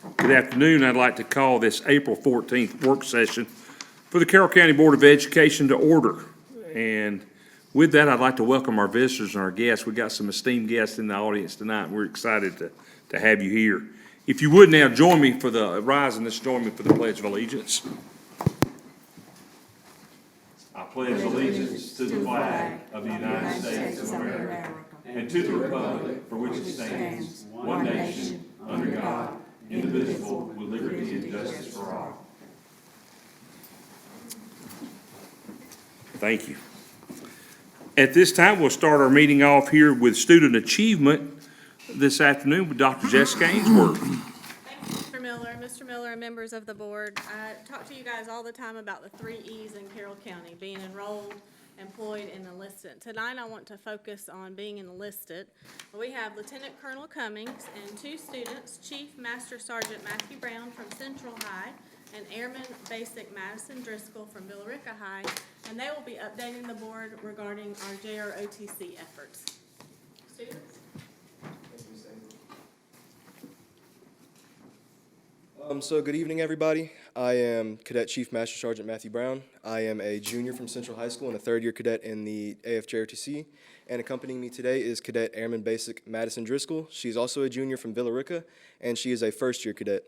Good afternoon. I'd like to call this April 14th work session for the Carroll County Board of Education to order. And with that, I'd like to welcome our visitors and our guests. We've got some esteemed guests in the audience tonight, and we're excited to have you here. If you would now join me for the rise and let's join me for the Pledge of Allegiance. I pledge allegiance to the flag of the United States of America and to the republic for which it stands, one nation, under God, indivisible, with liberty and justice for all. Thank you. At this time, we'll start our meeting off here with student achievement this afternoon with Dr. Jessica Ainsworth. Thank you, Mr. Miller. Mr. Miller and members of the board, I talk to you guys all the time about the 3 E's in Carroll County, being enrolled, employed, and enlisted. Tonight, I want to focus on being enlisted. We have Lieutenant Colonel Cummings and 2 students, Chief Master Sergeant Matthew Brown from Central High and Airman Basic Madison Driscoll from Villa Rica High, and they will be updating the board regarding our JROTC efforts. Students? So good evening, everybody. I am Cadet Chief Master Sergeant Matthew Brown. I am a junior from Central High School and a third-year cadet in the AFJROTC. And accompanying me today is Cadet Airman Basic Madison Driscoll. She's also a junior from Villa Rica, and she is a first-year cadet.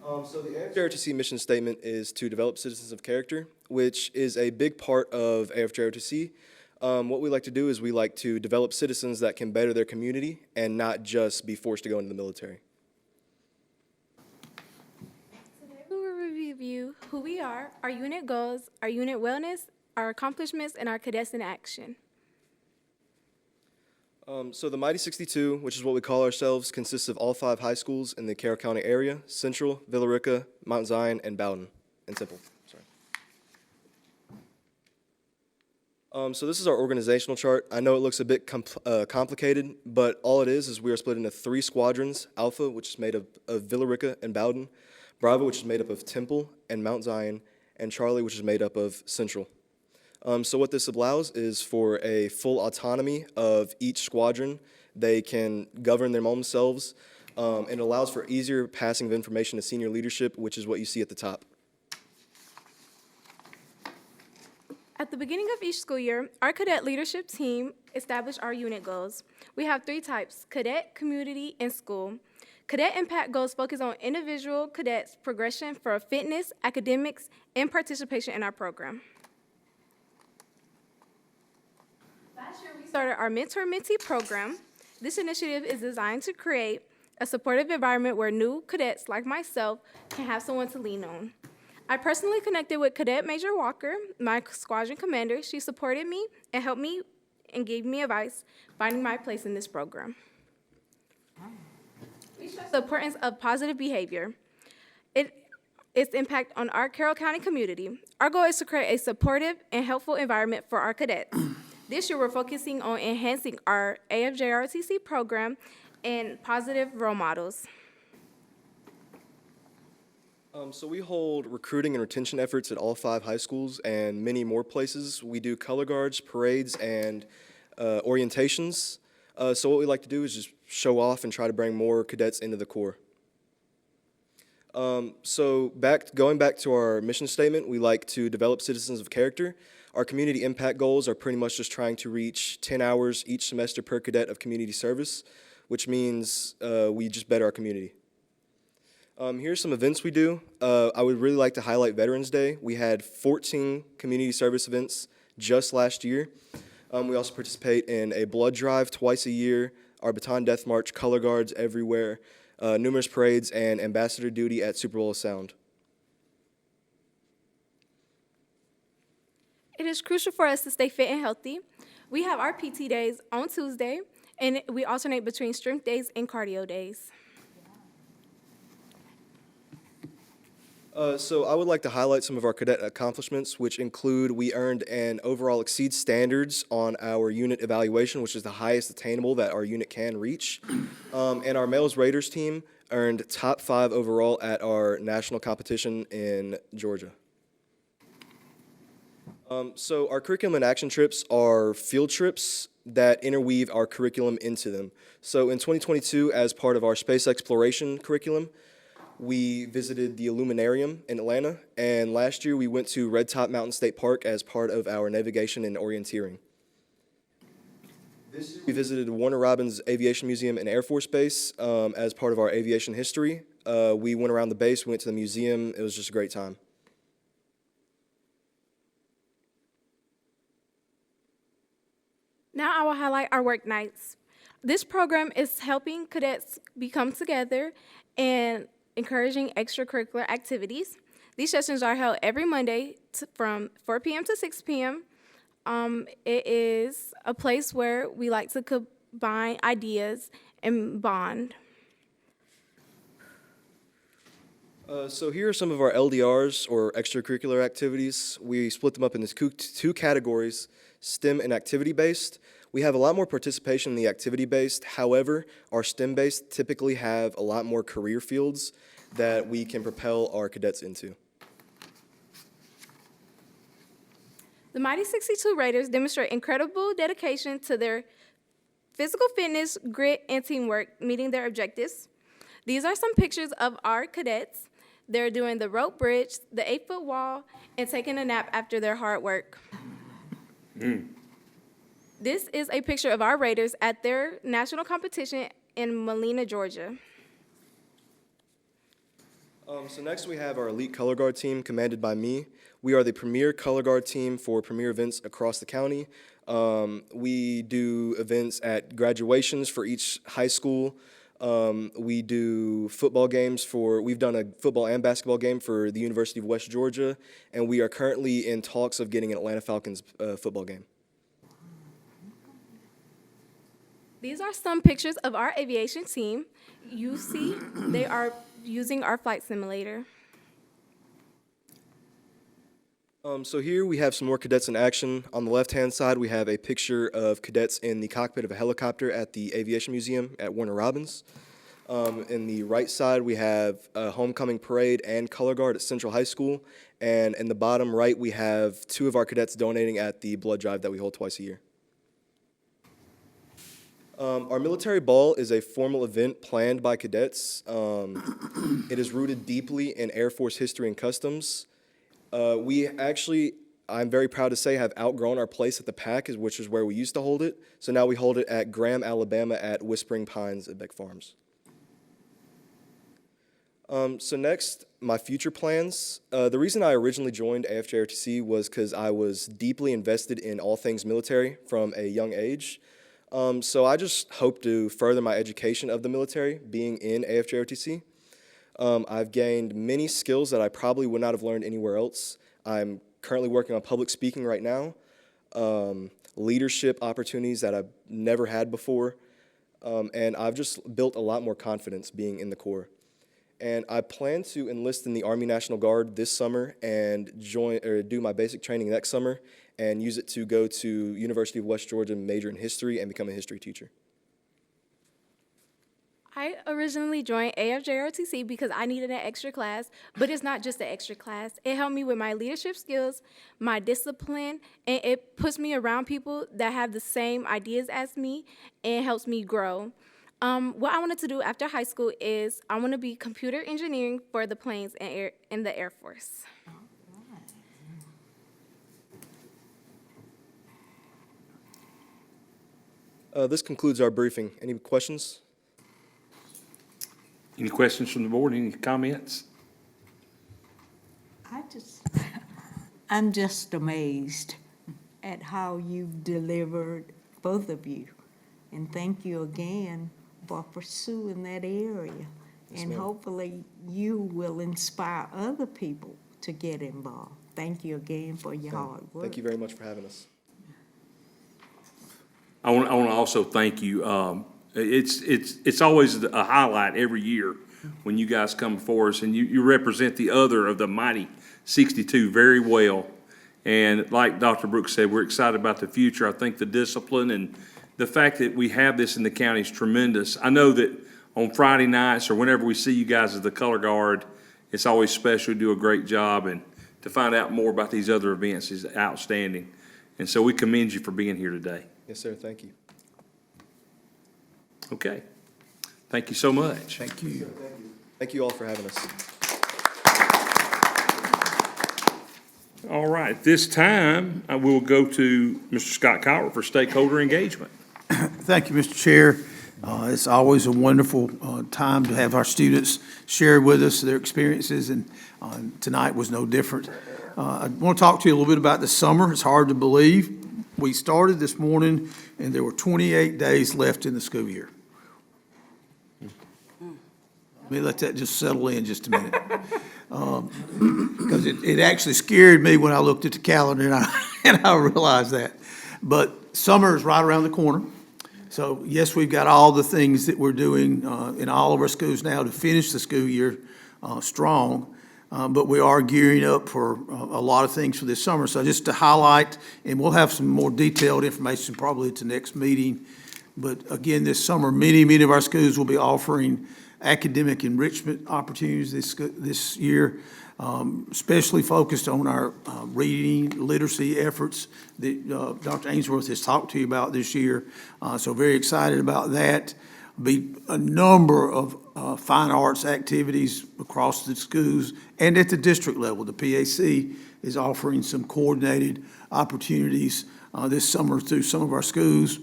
So the AFJROTC mission statement is to develop citizens of character, which is a big part of AFJROTC. What we like to do is we like to develop citizens that can better their community and not just be forced to go into the military. We will review who we are, our unit goals, our unit wellness, our accomplishments, and our cadets in action. So the Mighty 62, which is what we call ourselves, consists of all 5 high schools in the Carroll County area: Central, Villa Rica, Mount Zion, and Bowden, and Temple. Sorry. So this is our organizational chart. I know it looks a bit complicated, but all it is we are split into 3 squadrons: Alpha, which is made up of Villa Rica and Bowden; Bravo, which is made up of Temple and Mount Zion; and Charlie, which is made up of Central. So what this allows is for a full autonomy of each squadron. They can govern them themselves, and it allows for easier passing of information to senior leadership, which is what you see at the top. At the beginning of each school year, our cadet leadership team established our unit goals. We have 3 types: cadet, community, and school. Cadet impact goals focus on individual cadets' progression for fitness, academics, and participation in our program. Last year, we started our Mentor-Mentee program. This initiative is designed to create a supportive environment where new cadets like myself can have someone to lean on. I personally connected with Cadet Major Walker, my squadron commander. She supported me and helped me and gave me advice finding my place in this program. We stress the importance of positive behavior. Its impact on our Carroll County community. Our goal is to create a supportive and helpful environment for our cadets. This year, we're focusing on enhancing our AFJROTC program and positive role models. So we hold recruiting and retention efforts at all 5 high schools and many more places. We do color guards, parades, and orientations. So what we like to do is just show off and try to bring more cadets into the Corps. So going back to our mission statement, we like to develop citizens of character. Our community impact goals are pretty much just trying to reach 10 hours each semester per cadet of community service, which means we just better our community. Here's some events we do. I would really like to highlight Veterans Day. We had 14 community service events just last year. We also participate in a blood drive twice a year, our Baton Death March, color guards everywhere, numerous parades, and ambassador duty at Super Bowl of Sound. It is crucial for us to stay fit and healthy. We have our PT days on Tuesday, and we alternate between strength days and cardio days. So I would like to highlight some of our cadet accomplishments, which include we earned an overall exceed standards on our unit evaluation, which is the highest attainable that our unit can reach. And our Males Raiders team earned top 5 overall at our national competition in Georgia. So our curriculum and action trips are field trips that interweave our curriculum into them. So in 2022, as part of our space exploration curriculum, we visited the Illuminarium in Atlanta, and last year we went to Red Top Mountain State Park as part of our navigation and orienteering. This year we visited Warner Robins Aviation Museum and Air Force Base as part of our aviation history. We went around the base, we went to the museum. It was just a great time. Now I will highlight our work nights. This program is helping cadets become together and encouraging extracurricular activities. These sessions are held every Monday from 4 p.m. to 6 p.m. It is a place where we like to combine ideas and bond. So here are some of our LDRs, or extracurricular activities. We split them up into two categories, STEM and activity-based. We have a lot more participation in the activity-based. However, our STEM-based typically have a lot more career fields that we can propel our cadets into. The Mighty 62 Raiders demonstrate incredible dedication to their physical fitness, grit, and teamwork, meeting their objectives. These are some pictures of our cadets. They're doing the rope bridge, the 8-foot wall, and taking a nap after their hard work. This is a picture of our Raiders at their national competition in Molina, Georgia. So next we have our elite color guard team commanded by me. We are the premier color guard team for premier events across the county. We do events at graduations for each high school. We do football games we've done a football and basketball game for the University of West Georgia, and we are currently in talks of getting an Atlanta Falcons football game. These are some pictures of our aviation team. You see, they are using our flight simulator. So here we have some more cadets in action. On the left-hand side, we have a picture of cadets in the cockpit of a helicopter at the Aviation Museum at Warner Robins. In the right side, we have a homecoming parade and color guard at Central High School. And in the bottom right, we have 2 of our cadets donating at the blood drive that we hold twice a year. Our military ball is a formal event planned by cadets. It is rooted deeply in Air Force history and customs. We actually, I'm very proud to say, have outgrown our place at the PAC, which is where we used to hold it. So now we hold it at Graham, Alabama at Whispering Pines at Beck Farms. So next, my future plans. The reason I originally joined AFJROTC was because I was deeply invested in all things military from a young age. So I just hope to further my education of the military, being in AFJROTC. I've gained many skills that I probably would not have learned anywhere else. I'm currently working on public speaking right now, leadership opportunities that I've never had before, and I've just built a lot more confidence being in the Corps. And I plan to enlist in the Army National Guard this summer and do my basic training next summer and use it to go to University of West Georgia, major in history, and become a history teacher. I originally joined AFJROTC because I needed an extra class, but it's not just an extra class. It helped me with my leadership skills, my discipline, and it puts me around people that have the same ideas as me and helps me grow. What I wanted to do after high school is I want to be computer engineering for the planes and in the Air Force. This concludes our briefing. Any questions? Any questions from the board? Any comments? I'm just amazed at how you've delivered, both of you. And thank you again for pursuing that area. Yes, And ma'am. hopefully you will inspire other people to get involved. Thank you again for your hard work. Thank you very much for having us. I want to also thank you. It's always a highlight every year when you guys come before us, and you represent the other of the mighty 62 very well. And like Dr. Brooks said, we're excited about the future. I think the discipline and the fact that we have this in the county is tremendous. I know that on Friday nights or whenever we see you guys as the color guard, it's always special. You do a great job, and to find out more about these other events is outstanding. And so we commend you for being here today. Yes, sir. Thank you. Okay. Thank you so much. Thank you. Thank you all for having us. All right, at this time, I will go to Mr. Scott Cowart for stakeholder engagement. Thank you, Mr. Chair. It's always a wonderful time to have our students share with us their experiences, and tonight was no different. I want to talk to you a little bit about the summer. It's hard to believe. We started this morning, and there were 28 days left in the school year. Let me let that just settle in just a minute. Because it actually scared me when I looked at the calendar and I realized that. But summer is right around the corner. So yes, we've got all the things that we're doing in all of our schools now to finish the school year strong. But we are gearing up for a lot of things for this summer. So just to highlight, and we'll have some more detailed information probably at the next meeting. But again, this summer, many of our schools will be offering academic enrichment opportunities this year, especially focused on our reading literacy efforts that Dr. Ainsworth has talked to you about this year. So very excited about that. Be a number of fine arts activities across the schools and at the district level. The PAC is offering some coordinated opportunities this summer through some of our schools.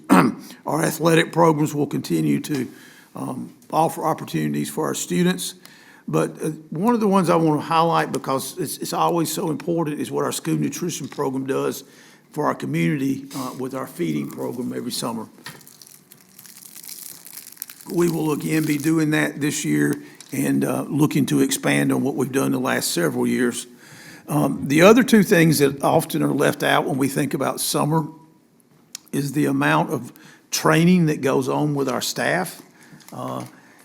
Our athletic programs will continue to offer opportunities for our students. But one of the ones I want to highlight, because it's always so important, is what our school nutrition program does for our community with our feeding program every summer. We will again be doing that this year and looking to expand on what we've done the last several years. The other two things that often are left out when we think about summer is the amount of training that goes on with our staff.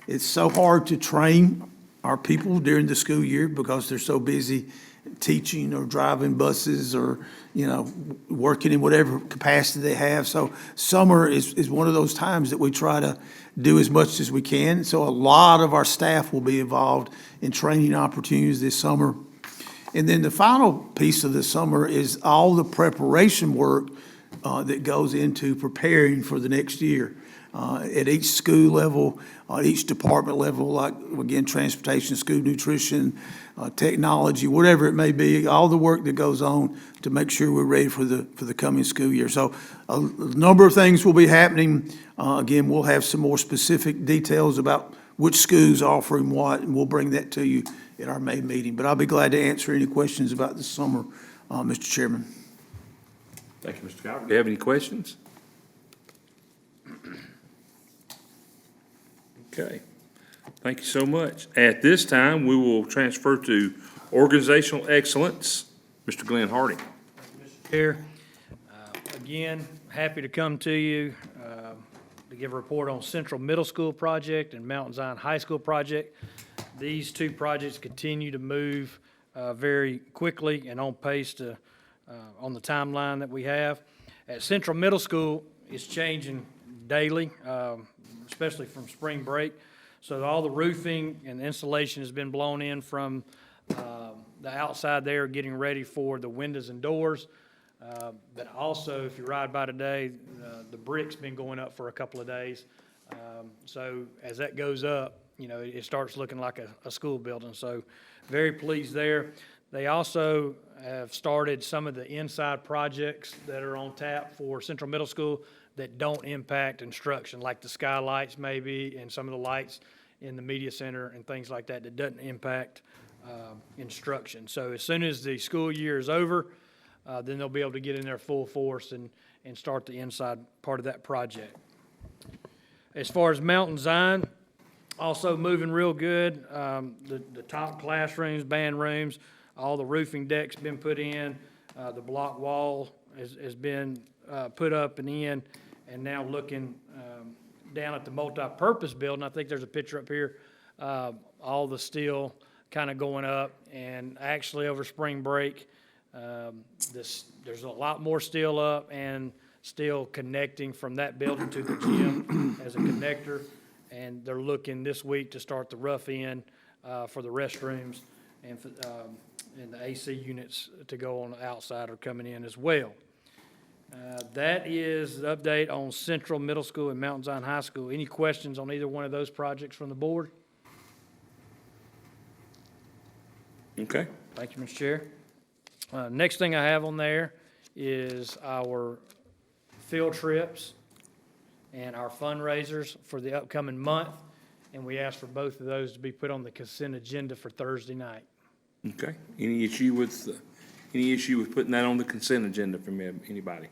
It's so hard to train our people during the school year because they're so busy teaching or driving buses or, working in whatever capacity they have. So summer is one of those times that we try to do as much as we can. So a lot of our staff will be involved in training opportunities this summer. And then the final piece of the summer is all the preparation work that goes into preparing for the next year. At each school level, each department level, like, again, transportation, school nutrition, technology, whatever it may be, all the work that goes on to make sure we're ready for the coming school year. So a number of things will be happening. Again, we'll have some more specific details about which schools are offering what, and we'll bring that to you at our May meeting. But I'll be glad to answer any questions about the summer, Mr. Chairman. Thank you, Mr. Cowart. Do you have any questions? Okay, thank you so much. At this time, we will transfer to organizational excellence. Mr. Glenn Harding. Mr. Chair, again, happy to come to you to give a report on Central Middle School project and Mountain Zion High School project. These two projects continue to move very quickly and on pace on the timeline that we have. At Central Middle School, it's changing daily, especially from spring break. So all the roofing and the insulation has been blown in from the outside there, getting ready for the windows and doors. But also, if you ride by today, the brick's been going up for a couple of days. So as that goes up, it starts looking like a school building. So very pleased there. They also have started some of the inside projects that are on tap for Central Middle School that don't impact instruction, like the skylights maybe, and some of the lights in the media center and things like that doesn't impact instruction. So as soon as the school year is over, then they'll be able to get in there full force and start the inside part of that project. As far as Mountain Zion, also moving real good. The top classrooms, band rooms, all the roofing decks been put in. The block wall has been put up and in, and now looking down at the multi-purpose building. I think there's a picture up here. All the steel kind of going up, and actually over spring break, there's a lot more steel up and steel connecting from that building to the gym as a connector. And they're looking this week to start the rough end for the restrooms and and the AC units to go on the outside are coming in as well. That is the update on Central Middle School and Mountain Zion High School. Any questions on either one of those projects from the board? Okay, Thank you, Mr. Chair. Next thing I have on there is our field trips and our fundraisers for the upcoming month, and we ask for both of those to be put on the consent agenda for Thursday night. okay. Any issue with putting that on the consent agenda from anybody?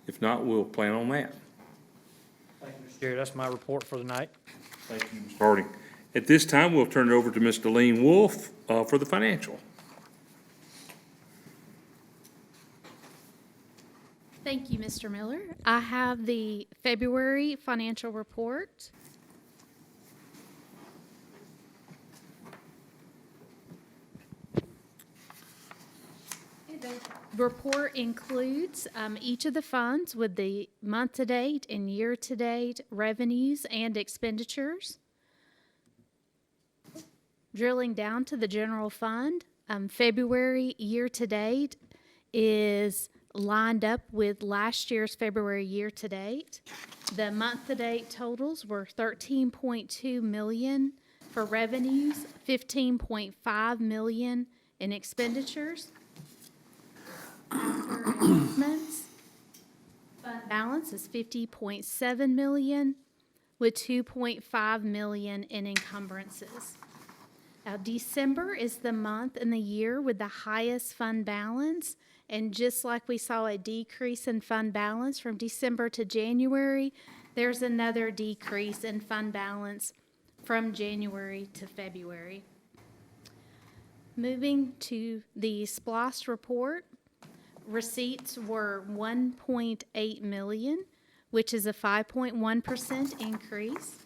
If not, we'll plan on that. Thank you, Mr. Chair. That's my report for the night. Thank you, Mr. Harding. At this time, we'll turn it over to Ms. Deleen Wolf for the financial. Thank you, Mr. Miller. I have the February financial report. The report includes each of the funds with the month-to-date and year-to-date revenues and expenditures. Drilling down to the general fund, February year-to-date is lined up with last year's February year-to-date. The month-to-date totals were $13.2 million for revenues, $15.5 million in expenditures. For investments, fund balance is $50.7 million with $2.5 million in encumbrances. Now, December is the month in the year with the highest fund balance, and just like we saw a decrease in fund balance from December to January, there's another decrease in fund balance from January to February. Moving to the SPLOST report, receipts were $1.8 million, which is a 5.1% increase.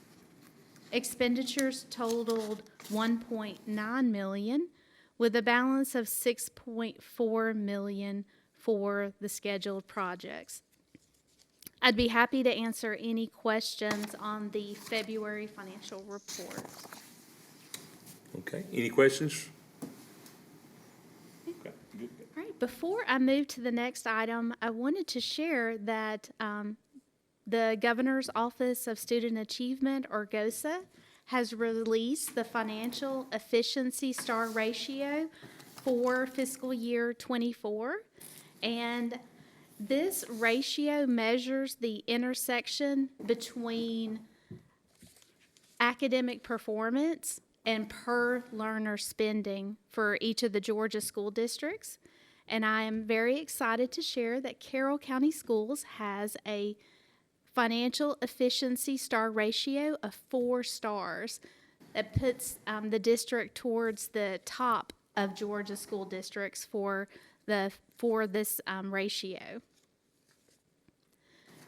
Expenditures totaled $1.9 million, with a balance of $6.4 million for the scheduled projects. I'd be happy to answer any questions on the February financial report. Okay, any questions? Okay, good. All right, before I move to the next item, I wanted to share that the Governor's Office of Student Achievement, or GOSA, has released the Financial Efficiency Star Ratio for fiscal year '24. And this ratio measures the intersection between academic performance and per learner spending for each of the Georgia school districts. And I am very excited to share that Carroll County Schools has a financial efficiency star ratio of 4 stars that puts the district towards the top of Georgia school districts for this ratio.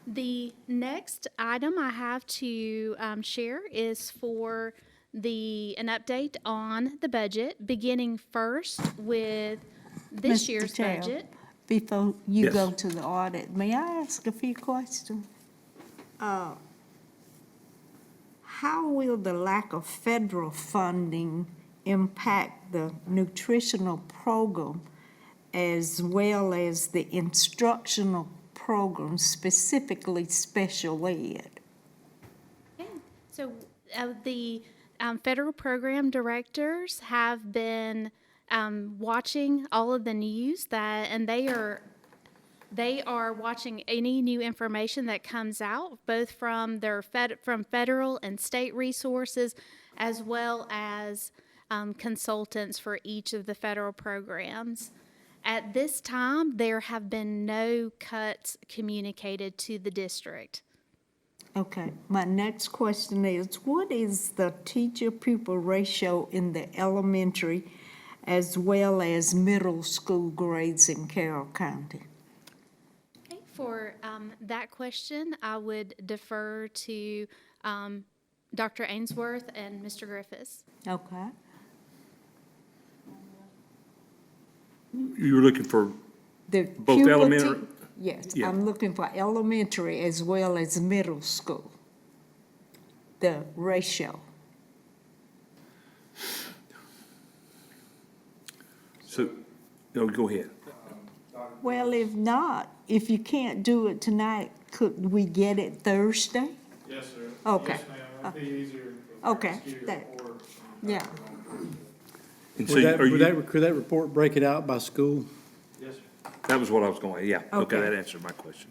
The next item I have to share is for an update on the budget, beginning first with this Mr. year's Chair, budget. Before you Yes. go to the audit, may I ask a few questions? How will the lack of federal funding impact the nutritional program as well as the instructional program, specifically special ed? Okay, so the federal program directors have been watching all of the news and they are watching any new information that comes out, both from from federal and state resources, as well as consultants for each of the federal programs. At this time, there have been no cuts communicated to the district. Okay, my next question is, what is the teacher-pupil ratio in the elementary as well as middle school grades in Carroll County? Okay, for that question, I would defer to Dr. Ainsworth and Mr. Griffiths. Okay. You were looking for The both puberty- elementary? Yes, Yeah. I'm looking for elementary as well as middle school, the ratio. So No, go ahead. Well, if not, if you can't do it tonight, could we get it Thursday? Yes, sir. Okay. Yes, ma'am. It'd be easier. Okay, that- Yeah. And so Would that, are you, could that report break it out by school? Yes, sir. that was what I was going, yeah, okay, Okay. that answered my question.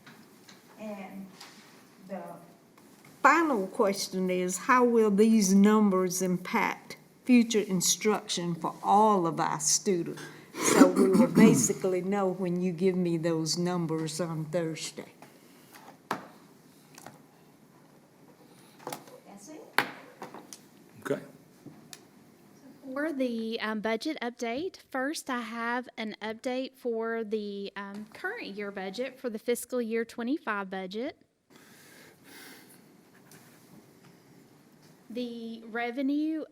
And the final question is, how will these numbers impact future instruction for all of our students? So we will basically know when you give me those numbers on Thursday. That's it. Okay. For the budget update, first I have an update for the current year budget for the fiscal year 25 budget. The revenue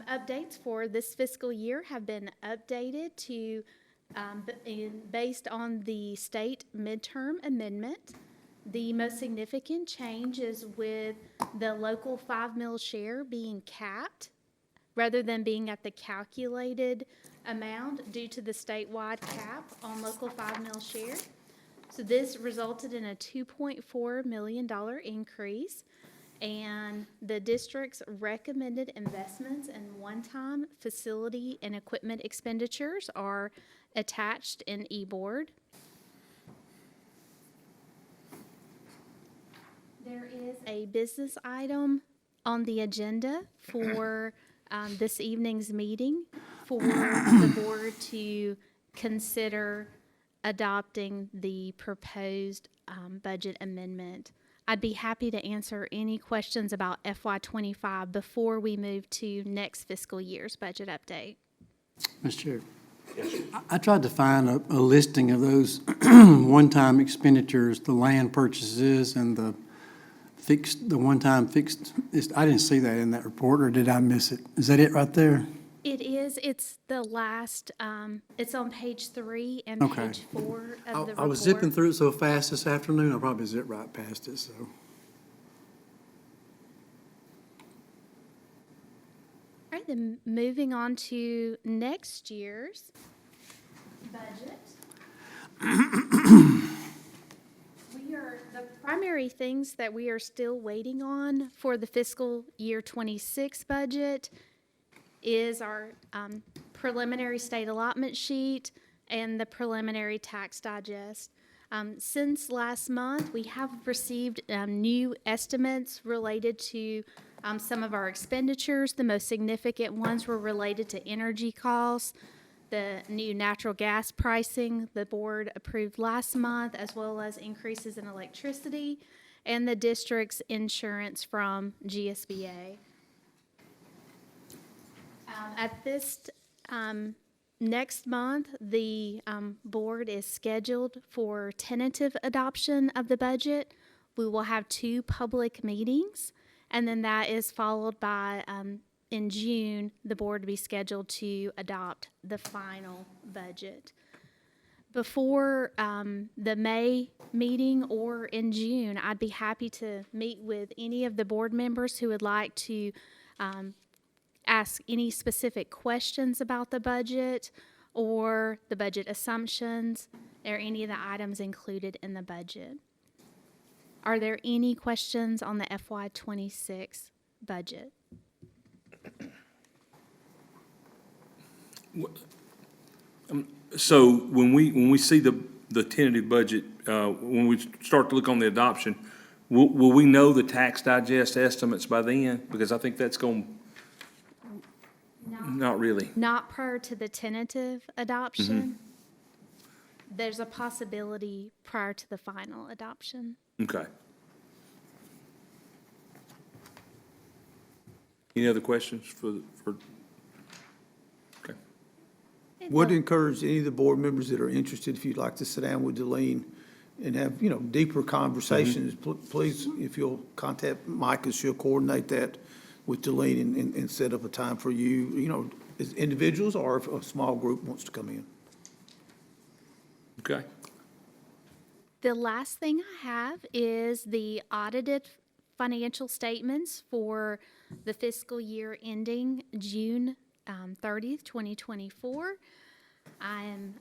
updates for this fiscal year have been updated to, based on the state midterm amendment. The most significant change is with the local 5 mil share being capped rather than being at the calculated amount due to the statewide cap on local 5 mil share. So this resulted in a $2.4 million increase, and the district's recommended investments in one-time facility and equipment expenditures are attached in eBoard. There is a business item on the agenda for this evening's meeting for the board to consider adopting the proposed budget amendment. I'd be happy to answer any questions about FY '25 before we move to next fiscal year's budget update. Mr. Chair. I tried to find a listing of those one-time expenditures, the land purchases and the one-time fixed, I didn't see that in that report, or did I miss it? Is that it right there? It is, it's the last, it's on page 3 and Okay. page 4 of the report. I was zipping through it so fast this afternoon, I probably zipped right past it, so. All right, then moving on to next year's budget. The primary things that we are still waiting on for the fiscal year 26 budget is our preliminary state allotment sheet and the preliminary tax digest. Since last month, we have received new estimates related to some of our expenditures. The most significant ones were related to energy costs, the new natural gas pricing the board approved last month, as well as increases in electricity, and the district's insurance from GSBA. At this next month, the board is scheduled for tentative adoption of the budget. We will have 2 public meetings, and then that is followed by, in June, the board to be scheduled to adopt the final budget. Before the May meeting or in June, I'd be happy to meet with any of the board members who would like to ask any specific questions about the budget or the budget assumptions or any of the items included in the budget. Are there any questions on the FY '26 budget? So when we see the tentative budget, when we start to look on the adoption, will we know the tax digest estimates by then? Because I think that's going, not really. Not prior to the tentative adoption. There's a possibility prior to the final adoption. Okay. Any other questions for, okay. Would encourage any of the board members that are interested, if you'd like to sit down with Delene and have, deeper conversations, please, if you'll contact Micah, she'll coordinate that with Delene and set up a time for you, as individuals or if a small group wants to come in. Okay. The last thing I have is the audited financial statements for the fiscal year ending June 30th, 2024. I am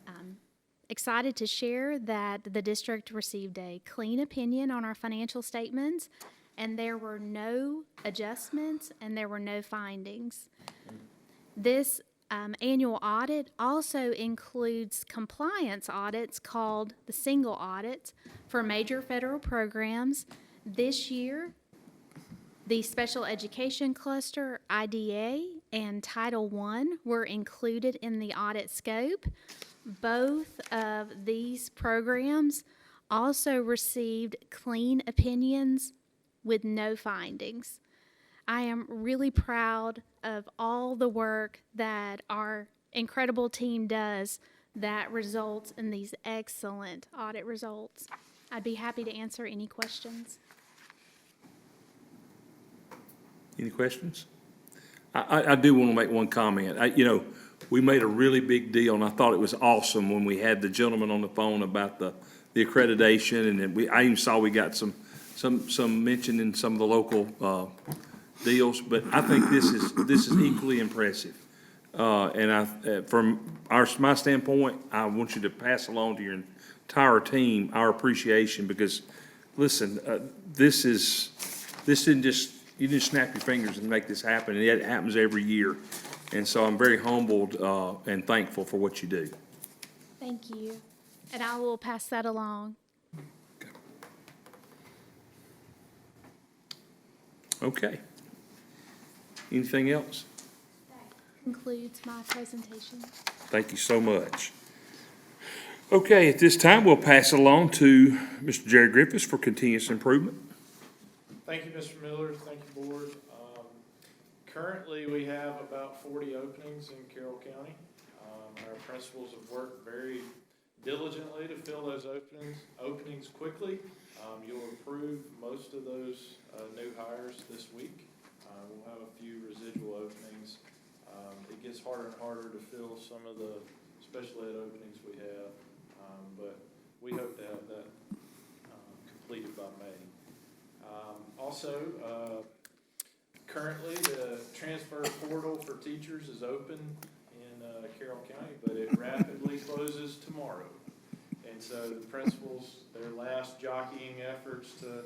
excited to share that the district received a clean opinion on our financial statements, and there were no adjustments and there were no findings. This annual audit also includes compliance audits called the single audits for major federal programs. This year, the Special Education Cluster, IDA, and Title I were included in the audit scope. Both of these programs also received clean opinions with no findings. I am really proud of all the work that our incredible team does that results in these excellent audit results. I'd be happy to answer any questions. Any questions? I do want to make one comment. You know, we made a really big deal, and I thought it was awesome when we had the gentleman on the phone about the accreditation, and then I even saw we got some mention in some of the local deals, but I think this is equally impressive. And from my standpoint, I want you to pass along to your entire team our appreciation, because, listen, this didn't just, you didn't snap your fingers and make this happen. It happens every year. And so I'm very humbled and thankful for what you do. Thank you. And I will pass that along. Okay. Anything else? Concludes my presentation. Thank you so much. Okay, at this time, we'll pass it along to Mr. Jerry Griffiths for continuous improvement. Thank you, Mr. Miller. Thank you, Board. Currently, we have about 40 openings in Carroll County. Our principals have worked very diligently to fill those openings quickly. You'll approve most of those new hires this week. We'll have a few residual openings. It gets harder and harder to fill some of the special ed openings we have, but we hope to have that completed by May. Also, currently, the transfer portal for teachers is open in Carroll County, but it rapidly closes tomorrow. And so the principals, their last jockeying efforts to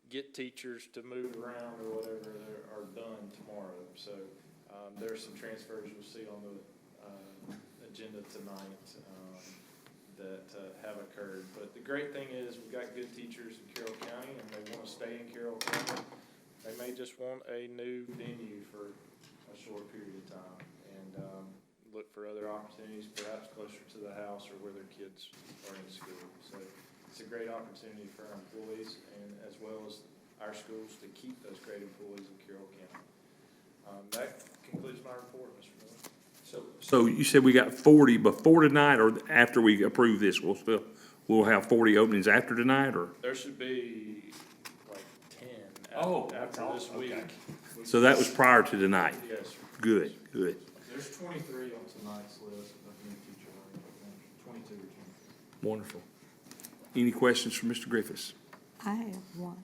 get teachers to move around or whatever are done tomorrow. So there are some transfers you'll see on the agenda tonight that have occurred. But the great thing is we've got good teachers in Carroll County, and they want to stay in Carroll County. They may just want a new venue for a short period of time and look for other opportunities, perhaps closer to the house or where their kids are in school. So it's a great opportunity for our employees and as well as our schools to keep those great employees in Carroll County. That concludes my report, Mr. Miller. So you said we got 40 before tonight, or after we approve this, we'll have 40 openings after tonight, or? There should be like 10 after this week. Okay. So that was prior to tonight? Yes, sir. Good. There's 23 on tonight's list of new teacher openings, 22 or 23. Wonderful. Any questions for Mr. Griffiths? I have one.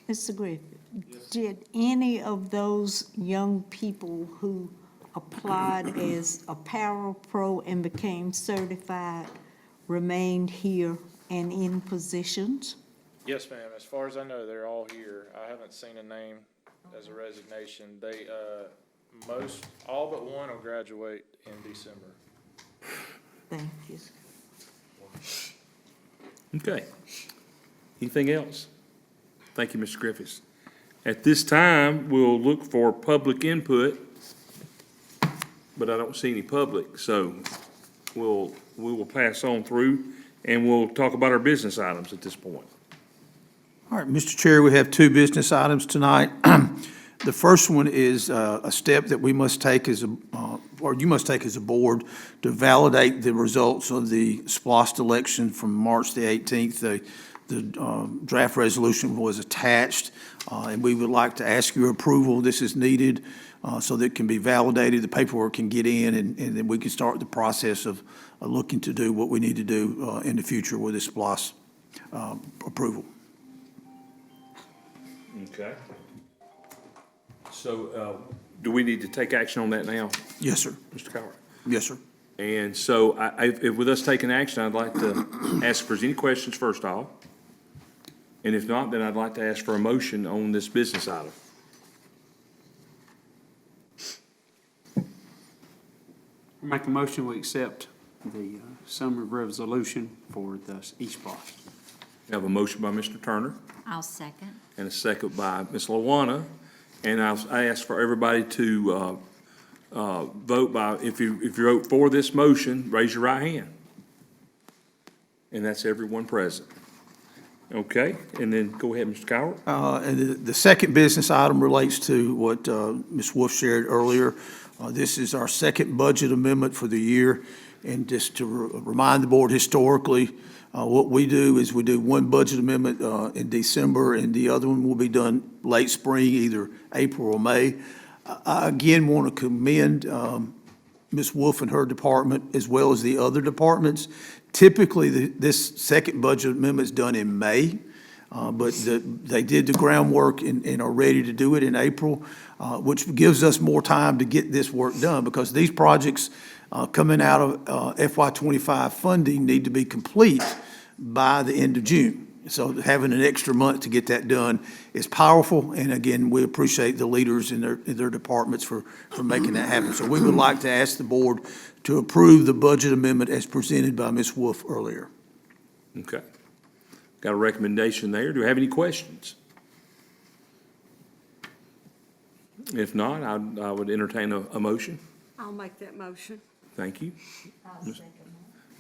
Mr. Griffith, did any of those young people who applied as a para-pro and became certified remained here and in positions? Yes, ma'am. As far as I know, they're all here. I haven't seen a name as a resignation. They, all but one will graduate in December. Thank you. Okay. Anything else? Thank you, Mr. Griffiths. At this time, we'll look for public input, but I don't see any public, so we will pass on through, and we'll talk about our business items at this point. All right, Mr. Chair, we have two business items tonight. The first one is a step that we must take or you must take as a board to validate the results of the SPLOST election from March the 18th. The draft resolution was attached, and we would like to ask your approval. This is needed so that it can be validated, the paperwork can get in, and then we can start the process of looking to do what we need to do in the future with this SPLOST approval. Okay. So, do we need to take action on that now, Yes, sir. Mr. Coward? Yes, sir. And so if with us taking action, I'd like to ask if there's any questions first off. And if not, then I'd like to ask for a motion on this business item. Make a motion, we accept the summary resolution for the East Block. We have a motion by Mr. Turner I'll second. and a second by Ms. LaWanna. And I ask for everybody to vote by, if you vote for this motion, raise your right hand. And that's everyone present. Okay, and then go ahead, Mr. Coward. And the second business item relates to what Ms. Wolf shared earlier. This is our second budget amendment for the year. And just to remind the board, historically, what we do is we do one budget amendment in December, and the other one will be done late spring, either April or May. I again want to commend Ms. Wolf and her department, as well as the other departments. Typically, this second budget amendment is done in May, but they did the groundwork and are ready to do it in April, which gives us more time to get this work done, because these projects coming out of FY '25 funding need to be complete by the end of June. So having an extra month to get that done is powerful, and again, we appreciate the leaders in their departments for making that happen. So we would like to ask the board to approve the budget amendment as presented by Ms. Wolf earlier. Okay. Got a recommendation there. Do we have any questions? If not, I would entertain a motion. I'll make that motion. Thank you.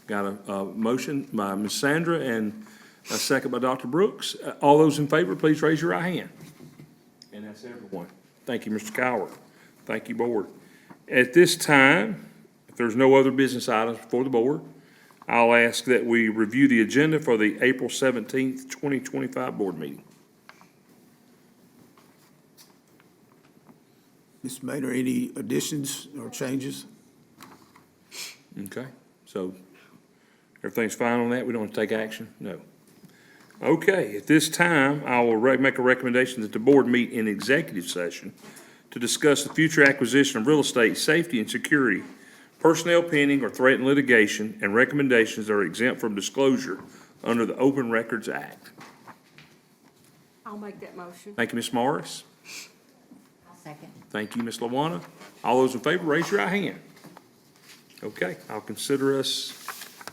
Got a motion by Ms. Sandra and a second by Dr. Brooks. All those in favor, please raise your right hand. And that's everyone. Thank you, Mr. Coward. Thank you, board. At this time, if there's no other business items before the board, I'll ask that we review the agenda for the April 17th, 2025 board meeting. Ms. Maynard, any additions or changes? Okay, so everything's fine on that? We don't want to take action? No. Okay, at this time, I will make a recommendation that the board meet in executive session to discuss the future acquisition of real estate, safety and security, personnel pending or threatened litigation, and recommendations that are exempt from disclosure under the Open Records Act. I'll make that motion. Thank you, Ms. Morris. I'll second. Thank you, Ms. LaWanna. All those in favor, raise your right hand. Okay, I'll consider us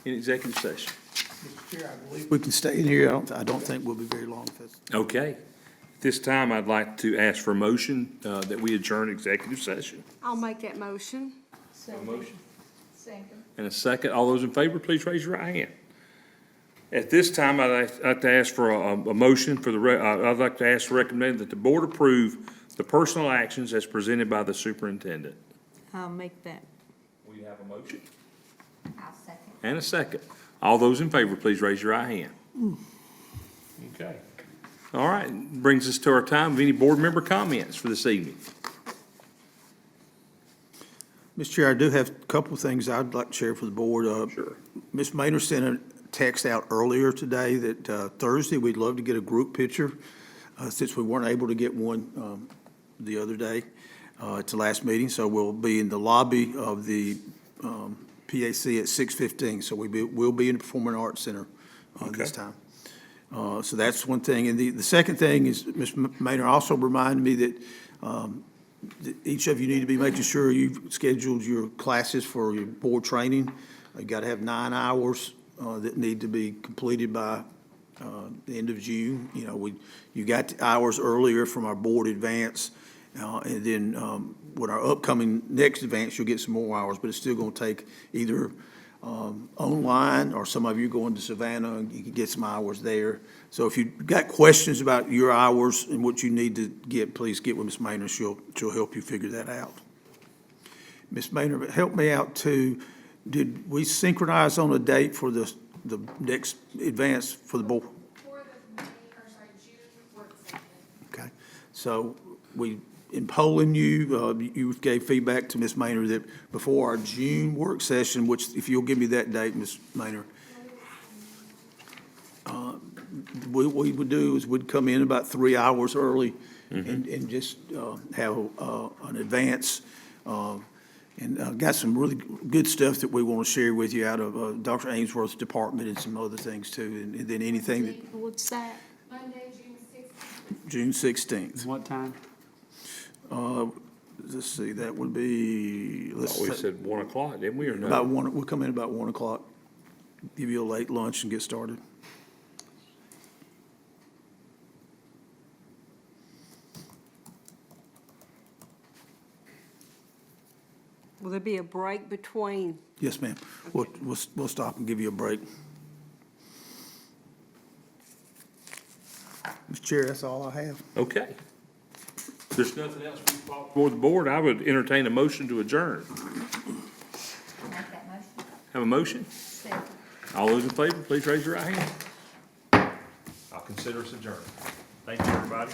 in executive session. Mr. Chair, I believe we can stay in here. I don't think we'll be very long. Okay. At this time, I'd like to ask for a motion that we adjourn executive session. I'll make that motion. A motion? And a second. All those in favor, please raise your right hand. At this time, I'd like to ask for a motion for I'd like to ask to recommend that the board approve the personal actions as presented by the superintendent. I'll make that. We have a motion I'll second. and a second. All those in favor, please raise your right hand. Okay. All right, brings us to our time of any board member comments for this evening. Mr. Chair, I do have a couple of things I'd like to share for the board. Sure. Ms. Maynard sent a text out earlier today that Thursday, we'd love to get a group picture, since we weren't able to get one the other day at the last meeting. So we'll be in the lobby of the PAC at 6:15. So we'll be in the Performing Arts Center this time. So that's one thing. And the second thing is, Ms. Maynard also reminded me that each of you need to be making sure you've scheduled your classes for your board training. You got to have 9 hours that need to be completed by the end of June. You know, you got the hours earlier from our board advance, and then with our upcoming next advance, you'll get some more hours, but it's still going to take either online, or some of you going to Savannah, and you can get some hours there. So if you've got questions about your hours and what you need to get, please get with Ms. Maynard. She'll help you figure that out. Ms. Maynard, help me out too. Did we synchronize on a date for the next advance for the board? For the June work session. Okay, so in polling you, you gave feedback to Ms. Maynard that before our June work session, which if you'll give me that date, Ms. Maynard, what we would do is we'd come in about 3 hours early and just have an advance. And got some really good stuff that we want to share with you out of Dr. Ainsworth's department and some other things too. And then anything that, What's that? June 16th. What time? Let's see, that would be, let's We say, said 1 o'clock, didn't we, or no? about 1, we'll come in about 1 o'clock, give you a late lunch and get started. Will there be a break between? Yes, ma'am. We'll stop and give you a break. Mr. Chair, that's all I have. Okay. If there's nothing else we brought before the board, I would entertain a motion to adjourn. I'll make that motion. Have a motion? Second. All those in favor, please raise your right hand. I'll consider us adjourned. Thank you, everybody.